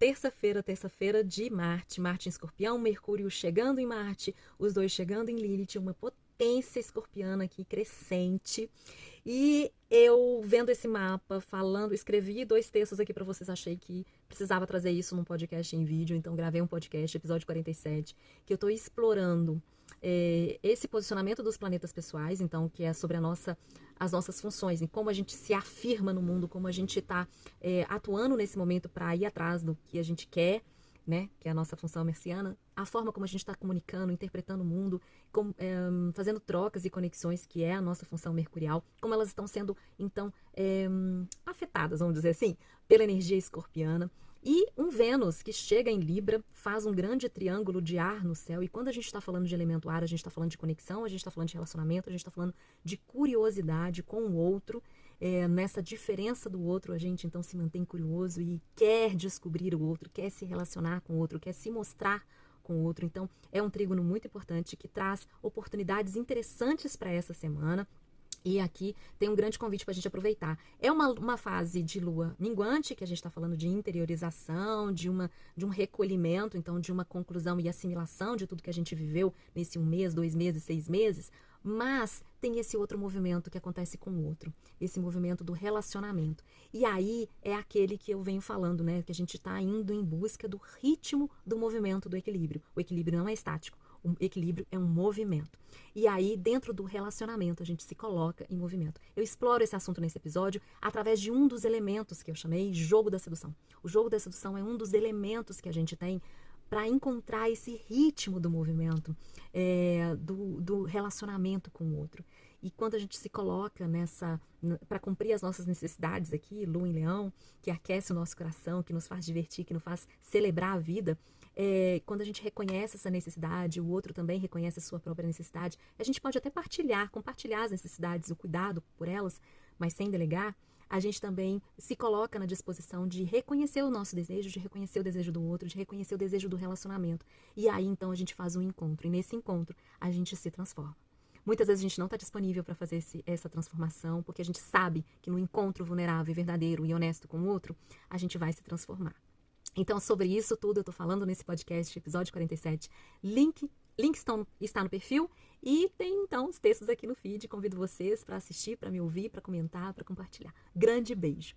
terça-feira de Marte em Escorpião, Mercúrio chegando em Marte, os dois chegando em Lilith, uma potência escorpiana aqui crescente. E eu vendo esse mapa, escrevi 2 textos aqui para vocês, achei que precisava trazer isso num podcast em vídeo, então gravei um podcast, episódio 47, que eu estou explorando esse posicionamento dos planetas pessoais, então, que é sobre as nossas funções, em como a gente se afirma no mundo, como a gente está atuando nesse momento para ir atrás do que a gente quer, né, que é a nossa função merciana, a forma como a gente está comunicando, interpretando o mundo, fazendo trocas e conexões, que é a nossa função mercurial, como elas estão sendo, então, afetadas, vamos dizer assim, pela energia escorpiana. E um Vênus que chega em Libra, faz um grande triângulo de ar no céu. E quando a gente está falando de elemento ar, a gente está falando de conexão, a gente está falando de relacionamento, a gente está falando de curiosidade com o outro. Nessa diferença do outro, a gente então se mantém curioso e quer descobrir o outro, quer se relacionar com o outro, quer se mostrar com o outro. Então, é um trígono muito importante que traz oportunidades interessantes para essa semana. E aqui tem um grande convite para a gente aproveitar. É uma fase de lua minguante, que a gente está falando de interiorização, de um recolhimento, então de uma conclusão e assimilação de tudo que a gente viveu nesse 1 mês, 2 meses, 6 meses. Mas tem esse outro movimento que acontece com o outro, esse movimento do relacionamento. E aí é aquele que eu venho falando, né? Que a gente está indo em busca do ritmo do movimento do equilíbrio. O equilíbrio não é estático. O equilíbrio é um movimento. E aí, dentro do relacionamento, a gente se coloca em movimento. Eu exploro esse assunto nesse episódio através de um dos elementos que eu chamei jogo da sedução. O jogo da sedução é um dos elementos que a gente tem para encontrar esse ritmo do movimento, do relacionamento com o outro. E quando a gente se coloca para cumprir as nossas necessidades aqui, Lua em Leão, que aquece o nosso coração, que nos faz divertir, que nos faz celebrar a vida, quando a gente reconhece essa necessidade, o outro também reconhece a sua própria necessidade, a gente pode até compartilhar as necessidades, o cuidado por elas, mas sem delegar, a gente também se coloca na disposição de reconhecer o nosso desejo, de reconhecer o desejo do outro, de reconhecer o desejo do relacionamento. E aí, então, a gente faz um encontro. E nesse encontro, a gente se transforma. Muitas vezes a gente não está disponível para fazer essa transformação, porque a gente sabe que no encontro vulnerável, verdadeiro e honesto com o outro, a gente vai se transformar. Então, sobre isso tudo, eu estou falando nesse podcast, episódio 47. Link está no perfil e tem, então, os textos aqui no feed. Convido vocês para assistir, para me ouvir, para comentar, para compartilhar. Grande beijo!